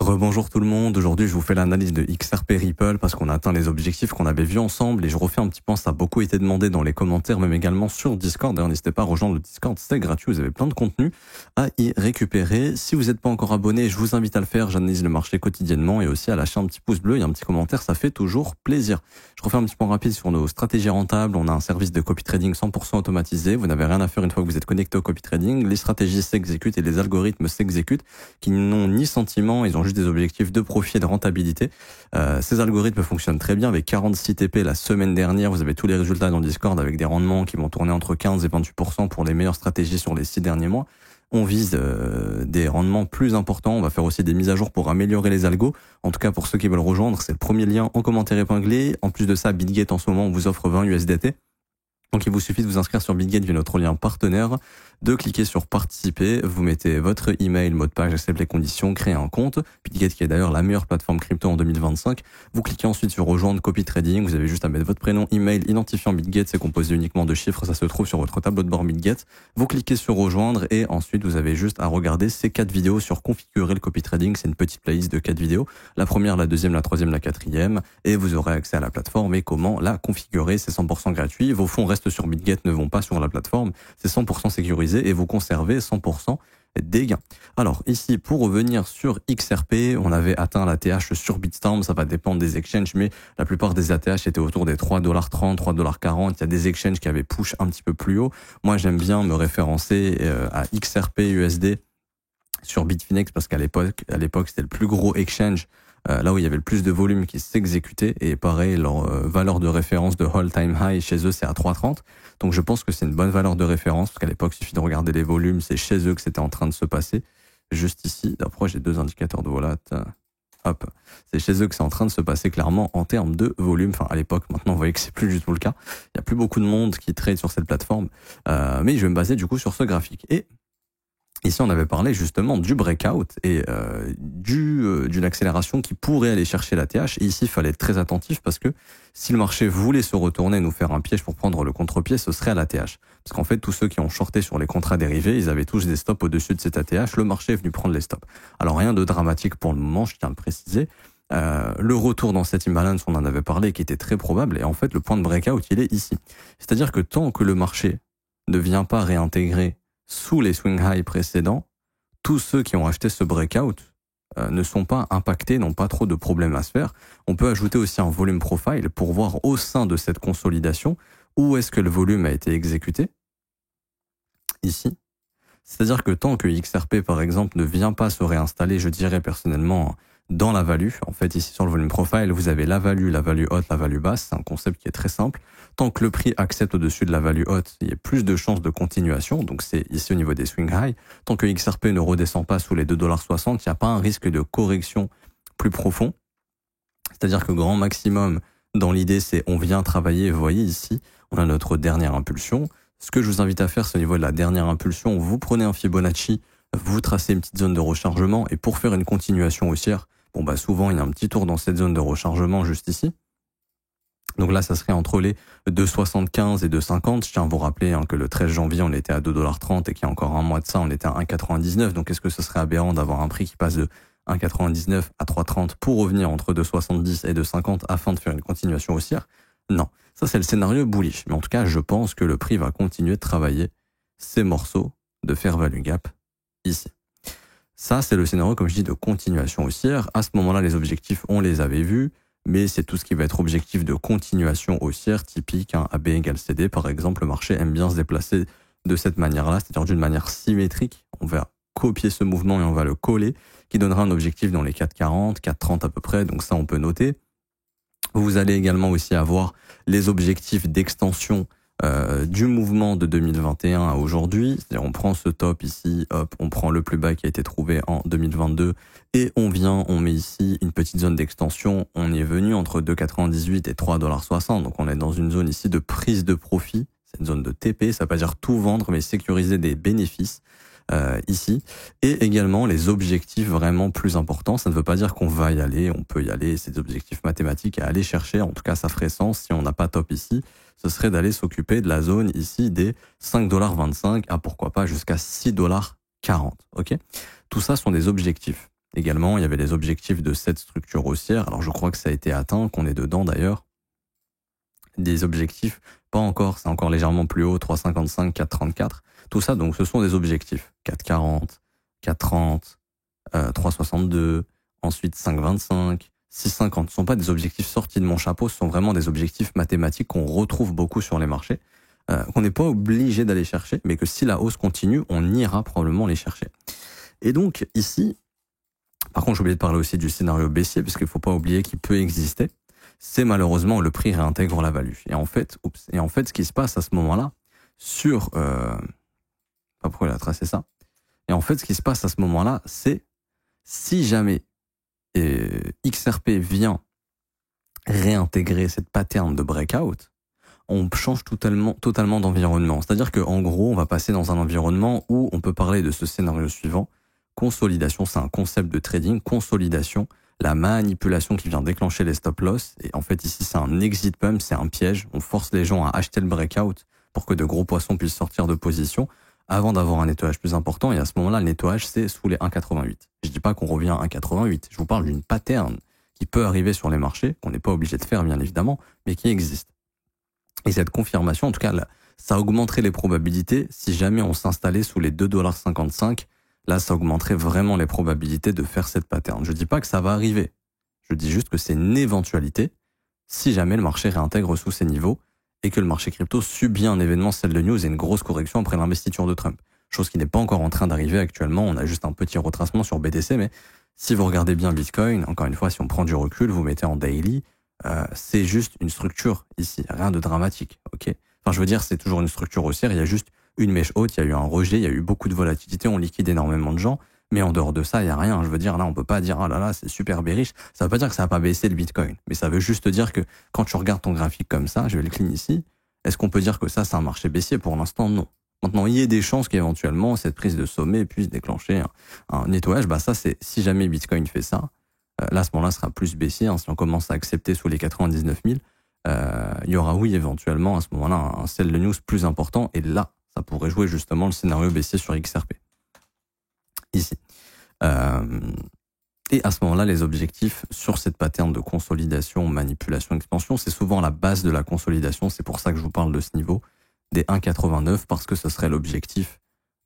Rebonjour tout le monde, aujourd'hui je vous fais l'analyse de XRP Ripple parce qu'on a atteint les objectifs qu'on avait vus ensemble et je refais un petit point, ça a beaucoup été demandé dans les commentaires, même également sur Discord. D'ailleurs n'hésitez pas à rejoindre le Discord, c'est gratuit, vous avez plein de contenu à y récupérer. Si vous n'êtes pas encore abonné, je vous invite à le faire, j'analyse le marché quotidiennement et aussi à lâcher un petit pouce bleu et un petit commentaire, ça fait toujours plaisir. Je refais un petit point rapide sur nos stratégies rentables, on a un service de copy trading 100% automatisé, vous n'avez rien à faire une fois que vous êtes connecté au copy trading, les stratégies s'exécutent et les algorithmes s'exécutent qui n'ont ni sentiment, ils ont juste des objectifs de profit et de rentabilité. Ces algorithmes fonctionnent très bien avec 46 TP la semaine dernière. Vous avez tous les résultats dans Discord avec des rendements qui vont tourner entre 15 et 28% pour les meilleures stratégies sur les 6 derniers mois. On vise des rendements plus importants. On va faire aussi des mises à jour pour améliorer les algos. En tout cas, pour ceux qui veulent rejoindre, c'est le premier lien en commentaire épinglé. En plus de ça, BitGet en ce moment, on vous offre 20 USDT. Donc il vous suffit de vous inscrire sur BitGet via notre lien partenaire, de cliquer sur participer, vous mettez votre email, mot de passe, acceptez les conditions, créez un compte. BitGet qui est d'ailleurs la meilleure plateforme crypto en 2025. Vous cliquez ensuite sur rejoindre copy trading, vous avez juste à mettre votre prénom, email, identifiant BitGet, c'est composé uniquement de chiffres, ça se trouve sur votre tableau de bord BitGet. Vous cliquez sur rejoindre et ensuite vous avez juste à regarder ces 4 vidéos sur configurer le copy trading, c'est une petite playlist de 4 vidéos, la première, la deuxième, la troisième, la quatrième et vous aurez accès à la plateforme et comment la configurer, c'est 100% gratuit. Vos fonds restent sur BitGet, ne vont pas sur la plateforme, c'est 100% sécurisé et vous conservez 100% des gains. Alors ici, pour revenir sur XRP, on avait atteint l'ATH sur Bitstamp, ça va dépendre des exchanges, mais la plupart des ATH étaient autour des 3,30$, 3,40$. Il y a des exchanges qui avaient push un petit peu plus haut. Moi, j'aime bien me référencer à XRP USD sur Bitfinex parce qu'à l'époque, c'était le plus gros exchange. Là où il y avait le plus de volume qui s'exécutait et pareil, leur valeur de référence de all-time high chez eux, c'est à 3,30. Donc je pense que c'est une bonne valeur de référence parce qu'à l'époque, il suffit de regarder les volumes, c'est chez eux que c'était en train de se passer. Juste ici, d'après j'ai 2 indicateurs de volat. Hop, c'est chez eux que c'est en train de se passer clairement en termes de volume. Enfin, à l'époque, maintenant, vous voyez que c'est plus du tout le cas. Il y a plus beaucoup de monde qui trade sur cette plateforme. Mais je vais me baser du coup sur ce graphique. Et ici, on avait parlé justement du breakout et d'une accélération qui pourrait aller chercher la TH. Et ici, il fallait être très attentif parce que si le marché voulait se retourner et nous faire un piège pour prendre le contre-pied, ce serait à l'ATH. Parce qu'en fait, tous ceux qui ont shorté sur les contrats dérivés, ils avaient tous des stops au-dessus de cette ATH. Le marché est venu prendre les stops. Alors, rien de dramatique pour le moment, je tiens à le préciser. Le retour dans cette imbalance, on en avait parlé, qui était très probable. Et en fait, le point de breakout, il est ici. C'est-à-dire que tant que le marché ne vient pas réintégrer sous les swing high précédents, tous ceux qui ont acheté ce breakout ne sont pas impactés, n'ont pas trop de problèmes à se faire. On peut ajouter aussi un volume profile pour voir au sein de cette consolidation où est-ce que le volume a été exécuté. Ici. C'est-à-dire que tant que XRP, par exemple, ne vient pas se réinstaller, je dirais personnellement, dans la value, en fait, ici sur le volume profile, vous avez la value haute, la value basse. C'est un concept qui est très simple. Tant que le prix accepte au-dessus de la value haute, il y a plus de chances de continuation. Donc, c'est ici au niveau des swing high. Tant que XRP ne redescend pas sous les 2,60$, il n'y a pas un risque de correction plus profond. C'est-à-dire que grand maximum, dans l'idée, c'est on vient travailler. Vous voyez ici, on a notre dernière impulsion. Ce que je vous invite à faire, c'est au niveau de la dernière impulsion, vous prenez un Fibonacci, vous tracez une petite zone de rechargement et pour faire une continuation haussière, bon bah souvent il y a un petit tour dans cette zone de rechargement juste ici. Donc là, ça serait entre les 2,75 et 2,50. Je tiens à vous rappeler que le 13 janvier, on était à 2,30$ et qu'il y a encore un mois de ça, on était à 1,99$. Donc est-ce que ce serait aberrant d'avoir un prix qui passe de 1,99 à 3,30 pour revenir entre 2,70 et 2,50 afin de faire une continuation haussière? Non. Ça, c'est le scénario bullish. Mais en tout cas, je pense que le prix va continuer de travailler ces morceaux de fair value gap ici. Ça, c'est le scénario, comme je dis, de continuation haussière. À ce moment-là, les objectifs, on les avait vus, mais c'est tout ce qui va être objectif de continuation haussière, typique, AB égale CD. Par exemple, le marché aime bien se déplacer de cette manière-là, c'est-à-dire d'une manière symétrique. On va copier ce mouvement et on va le coller, qui donnera un objectif dans les 4,40, 4,30 à peu près. Donc ça, on peut noter. Vous allez également aussi avoir les objectifs d'extension du mouvement de 2021 à aujourd'hui. C'est-à-dire on prend ce top ici, hop, on prend le plus bas qui a été trouvé en 2022 et on met ici une petite zone d'extension. On y est venu entre 2,98 et 3,60$. Donc on est dans une zone ici de prise de profit. C'est une zone de TP, ça veut pas dire tout vendre, mais sécuriser des bénéfices. Ici, et également les objectifs vraiment plus importants. Ça ne veut pas dire qu'on va y aller, on peut y aller, c'est des objectifs mathématiques à aller chercher, en tout cas ça ferait sens si on n'a pas top ici, ce serait d'aller s'occuper de la zone ici des 5,25$ à pourquoi pas jusqu'à 6,40$, ok? Tout ça sont des objectifs. Également, il y avait les objectifs de cette structure haussière. Alors je crois que ça a été atteint, qu'on est dedans d'ailleurs. Des objectifs, pas encore, c'est encore légèrement plus haut, 3,55, 4,34. Tout ça, donc ce sont des objectifs. 4,40, 4,30, 3,62, ensuite 5,25, 6,50. Ce ne sont pas des objectifs sortis de mon chapeau, ce sont vraiment des objectifs mathématiques qu'on retrouve beaucoup sur les marchés, qu'on n'est pas obligé d'aller chercher, mais que si la hausse continue, on ira probablement les chercher. Et donc ici, par contre j'ai oublié de parler aussi du scénario baissier, parce qu'il ne faut pas oublier qu'il peut exister. C'est malheureusement le prix réintègre la value. Et en fait, ce qui se passe à ce moment-là, pas pourquoi il a tracé ça. Et en fait, ce qui se passe à ce moment-là, c'est si jamais XRP vient réintégrer cette pattern de breakout, on change totalement d'environnement. C'est-à-dire qu'en gros, on va passer dans un environnement où on peut parler de ce scénario suivant. Consolidation, c'est un concept de trading. Consolidation, la manipulation qui vient déclencher les stop-loss. Et en fait, ici, c'est un exit pump, c'est un piège. On force les gens à acheter le breakout pour que de gros poissons puissent sortir de position avant d'avoir un nettoyage plus important. Et à ce moment-là, le nettoyage, c'est sous les 1,88. Je dis pas qu'on revient à 1,88. Je vous parle d'une pattern qui peut arriver sur les marchés, qu'on n'est pas obligé de faire, bien évidemment, mais qui existe. Et cette confirmation, en tout cas, là, ça augmenterait les probabilités si jamais on s'installait sous les 2,55 $. Là, ça augmenterait vraiment les probabilités de faire cette pattern. Je dis pas que ça va arriver. Je dis juste que c'est une éventualité si jamais le marché réintègre sous ces niveaux et que le marché crypto subit un événement sell the news et une grosse correction après l'investiture de Trump. Chose qui n'est pas encore en train d'arriver actuellement. On a juste un petit retracement sur BTC, mais si vous regardez bien Bitcoin, encore une fois, si on prend du recul, vous mettez en daily, c'est juste une structure ici, rien de dramatique, ok. Enfin, je veux dire, c'est toujours une structure haussière, il y a juste une mèche haute, il y a eu un rejet, il y a eu beaucoup de volatilité, on liquide énormément de gens, mais en dehors de ça, il y a rien. Je veux dire, là, on peut pas dire, ah là là, c'est super bearish. Ça veut pas dire que ça va pas baisser le Bitcoin, mais ça veut juste dire que quand tu regardes ton graphique comme ça, je vais le clean ici, est-ce qu'on peut dire que ça, c'est un marché baissier? Pour l'instant, non. Maintenant, il y a des chances qu'éventuellement, cette prise de sommet puisse déclencher un nettoyage. Bah, ça, c'est, si jamais Bitcoin fait ça, là, à ce moment-là, sera plus baissier. Hein, si on commence à accepter sous les 99 000, il y aura, oui, éventuellement, à ce moment-là, un sell the news plus important. Et là, ça pourrait jouer justement le scénario baissier sur XRP. Ici. Et à ce moment-là, les objectifs sur cette pattern de consolidation, manipulation, expansion, c'est souvent la base de la consolidation. C'est pour ça que je vous parle de ce niveau des 1,89, parce que ce serait l'objectif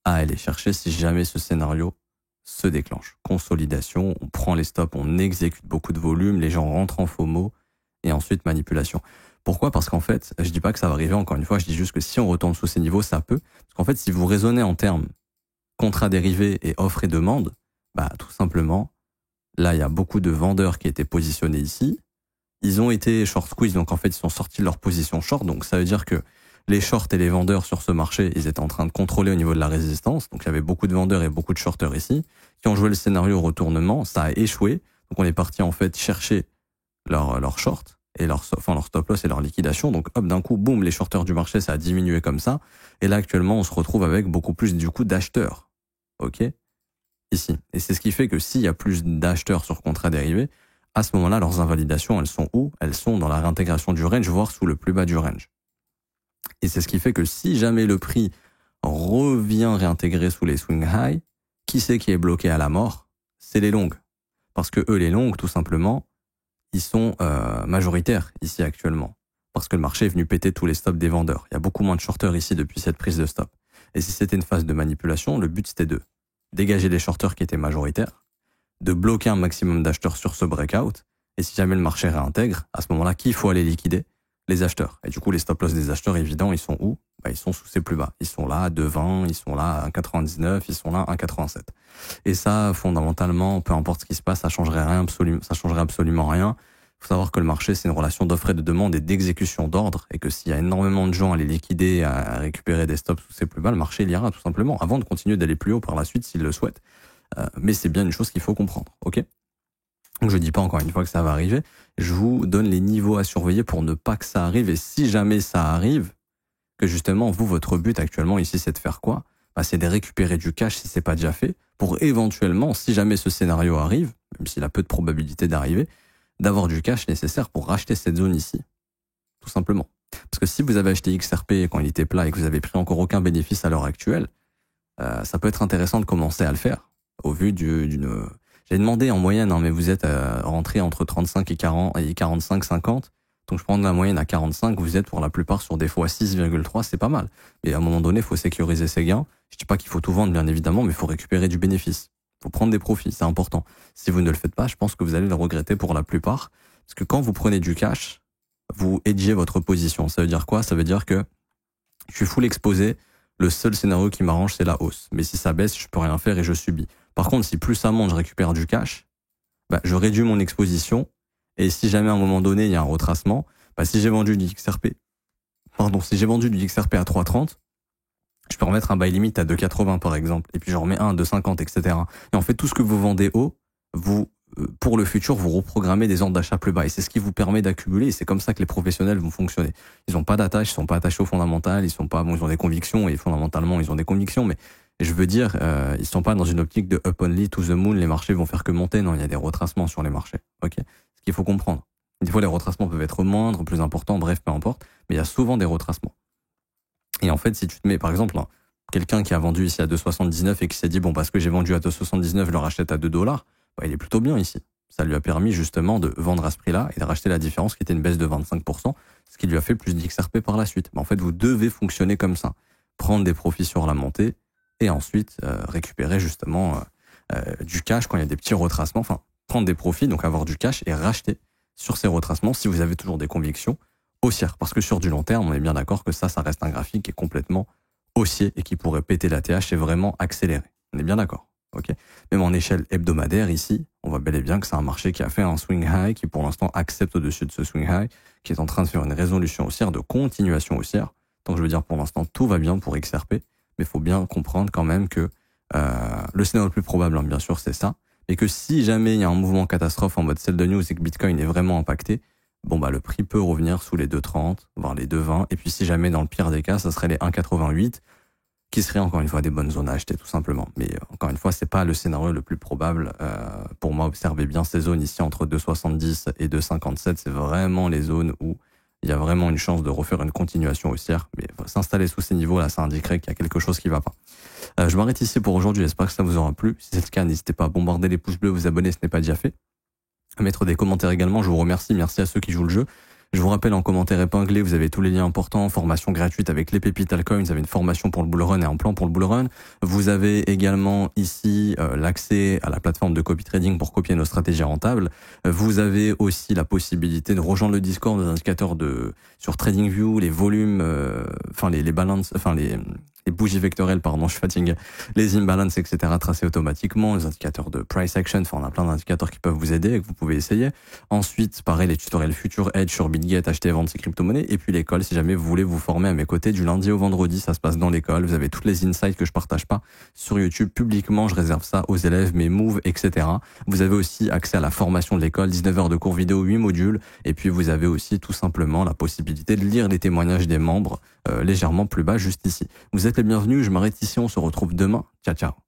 à aller chercher si jamais ce scénario se déclenche. Consolidation, on prend les stops, on exécute beaucoup de volume, les gens rentrent en FOMO, et ensuite manipulation. Pourquoi? Parce qu'en fait, je dis pas que ça va arriver, encore une fois, je dis juste que si on retourne sous ces niveaux, ça peut. Parce qu'en fait, si vous raisonnez en termes contrat dérivé et offre et demande, bah tout simplement, là, il y a beaucoup de vendeurs qui étaient positionnés ici. Ils ont été short squeeze, donc en fait, ils sont sortis de leur position short. Donc ça veut dire que les shorts et les vendeurs sur ce marché, ils étaient en train de contrôler au niveau de la résistance. Donc il y avait beaucoup de vendeurs et beaucoup de shorters ici qui ont joué le scénario retournement. Ça a échoué. Donc on est parti en fait chercher leur short et leur stop loss et leur liquidation. Donc hop, d'un coup, boum, les shorters du marché, ça a diminué comme ça. Et là, actuellement, on se retrouve avec beaucoup plus du coup d'acheteurs. OK? Ici. Et c'est ce qui fait que s'il y a plus d'acheteurs sur contrat dérivé, à ce moment-là, leurs invalidations, elles sont où? Elles sont dans la réintégration du range, voire sous le plus bas du range. Et c'est ce qui fait que si jamais le prix revient réintégrer sous les swing high, qui c'est qui est bloqué à la mort? C'est les longues. Parce que eux, les longues, tout simplement, ils sont majoritaires ici actuellement. Parce que le marché est venu péter tous les stops des vendeurs. Il y a beaucoup moins de shorters ici depuis cette prise de stop. Et si c'était une phase de manipulation, le but c'était de dégager les shorters qui étaient majoritaires, de bloquer un maximum d'acheteurs sur ce breakout, et si jamais le marché réintègre, à ce moment-là, qui il faut aller liquider? Les acheteurs. Et du coup, les stop-loss des acheteurs, évidemment, ils sont où? Bah, ils sont sous ces plus bas. Ils sont là à 2,20, ils sont là à 1,99, ils sont là à 1,87. Et ça, fondamentalement, peu importe ce qui se passe, ça changerait absolument rien. Il faut savoir que le marché, c'est une relation d'offre et de demande et d'exécution d'ordre, et que s'il y a énormément de gens à les liquider, à récupérer des stops sous ces plus bas, le marché, il ira tout simplement, avant de continuer d'aller plus haut par la suite s'il le souhaite. Mais c'est bien une chose qu'il faut comprendre, ok? Donc je dis pas encore une fois que ça va arriver, je vous donne les niveaux à surveiller pour ne pas que ça arrive, et si jamais ça arrive, que justement vous, votre but actuellement ici, c'est de faire quoi? Bah, c'est de récupérer du cash si c'est pas déjà fait, pour éventuellement, si jamais ce scénario arrive, même s'il a peu de probabilité d'arriver, d'avoir du cash nécessaire pour racheter cette zone ici. Tout simplement. Parce que si vous avez acheté XRP quand il était plat et que vous avez pris encore aucun bénéfice à l'heure actuelle, ça peut être intéressant de commencer à le faire, au vu d'une... J'ai demandé en moyenne, hein, mais vous êtes rentré entre 35 et 40 et 45, 50. Donc je prends la moyenne à 45, vous êtes pour la plupart sur des fois 6,3, c'est pas mal. Mais à un moment donné, il faut sécuriser ses gains. Je dis pas qu'il faut tout vendre, bien évidemment, mais il faut récupérer du bénéfice. Il faut prendre des profits, c'est important. Si vous ne le faites pas, je pense que vous allez le regretter pour la plupart. Parce que quand vous prenez du cash, vous hedgez votre position. Ça veut dire quoi? Ça veut dire que je suis full exposé. Le seul scénario qui m'arrange, c'est la hausse. Mais si ça baisse, je peux rien faire et je subis. Par contre, si plus ça monte, je récupère du cash, bah, je réduis mon exposition. Et si jamais à un moment donné, il y a un retracement, bah, si j'ai vendu du XRP à 3,30, je peux remettre un buy limit à 2,80 par exemple. Et puis je remets un à 2,50, etc. Et en fait, tout ce que vous vendez haut, vous, pour le futur, vous reprogrammez des ordres d'achat plus bas. Et c'est ce qui vous permet d'accumuler. Et c'est comme ça que les professionnels vont fonctionner. Ils n'ont pas d'attache, ils sont pas attachés au fondamental, ils ont des convictions, et fondamentalement, ils ont des convictions, mais je veux dire, ils sont pas dans une optique de up only to the moon, les marchés vont faire que monter. Non, il y a des retracements sur les marchés. Ok? Ce qu'il faut comprendre. Des fois, les retracements peuvent être moindres, plus importants, bref, peu importe. Mais il y a souvent des retracements. Et en fait, si tu te mets, par exemple, quelqu'un qui a vendu ici à 2,79 et qui s'est dit, bon, parce que j'ai vendu à 2,79, je le rachète à 2 $, bah, il est plutôt bien ici. Ça lui a permis justement de vendre à ce prix-là et de racheter la différence qui était une baisse de 25%, ce qui lui a fait plus d'XRP par la suite. Mais en fait, vous devez fonctionner comme ça. Prendre des profits sur la montée et ensuite récupérer justement du cash quand il y a des petits retracements. Enfin, prendre des profits, donc avoir du cash et racheter sur ces retracements si vous avez toujours des convictions haussières. Parce que sur du long terme, on est bien d'accord que ça reste un graphique qui est complètement haussier et qui pourrait péter la TH et vraiment accélérer. On est bien d'accord. Ok. Même en échelle hebdomadaire ici, on voit bel et bien que c'est un marché qui a fait un swing high, qui pour l'instant accepte au-dessus de ce swing high, qui est en train de faire une résolution haussière, de continuation haussière. Donc je veux dire pour l'instant tout va bien pour XRP, mais il faut bien comprendre quand même que le scénario le plus probable, hein, bien sûr, c'est ça, mais que si jamais il y a un mouvement catastrophe en mode sell the news et que Bitcoin est vraiment impacté, bon bah le prix peut revenir sous les 2,30, voire les 2,20, et puis si jamais dans le pire des cas, ça serait les 1,88. Qui serait encore une fois des bonnes zones à acheter tout simplement. Mais encore une fois, c'est pas le scénario le plus probable. Pour moi, observez bien ces zones ici entre 2,70 et 2,57. C'est vraiment les zones où il y a vraiment une chance de refaire une continuation haussière. Mais s'installer sous ces niveaux-là, ça indiquerait qu'il y a quelque chose qui va pas. Je m'arrête ici pour aujourd'hui. J'espère que ça vous aura plu. Si c'est le cas, n'hésitez pas à bombarder les pouces bleus, vous abonner, ce n'est pas déjà fait. À mettre des commentaires également. Je vous remercie. Merci à ceux qui jouent le jeu. Je vous rappelle, en commentaire épinglé, vous avez tous les liens importants, formation gratuite avec les pépites altcoins, vous avez une formation pour le bull run et un plan pour le bull run. Vous avez également ici l'accès à la plateforme de copy trading pour copier nos stratégies rentables. Vous avez aussi la possibilité de rejoindre le Discord, des indicateurs sur TradingView, les volumes, les balances, les bougies vectorielles, pardon, je fatigue, les imbalances, etc., tracés automatiquement, les indicateurs de price action, on a plein d'indicateurs qui peuvent vous aider et que vous pouvez essayer. Ensuite, pareil, les tutoriels Future Edge sur BitGet, acheter et vendre ces crypto-monnaies, et puis l'école, si jamais vous voulez vous former à mes côtés du lundi au vendredi, ça se passe dans l'école, vous avez toutes les insights que je partage pas sur YouTube, publiquement, je réserve ça aux élèves, mes moves, etc. Vous avez aussi accès à la formation de l'école, 19 heures de cours vidéo, 8 modules, et puis vous avez aussi tout simplement la possibilité de lire les témoignages des membres légèrement plus bas juste ici. Vous êtes les bienvenus, je m'arrête ici, on se retrouve demain. Ciao, ciao.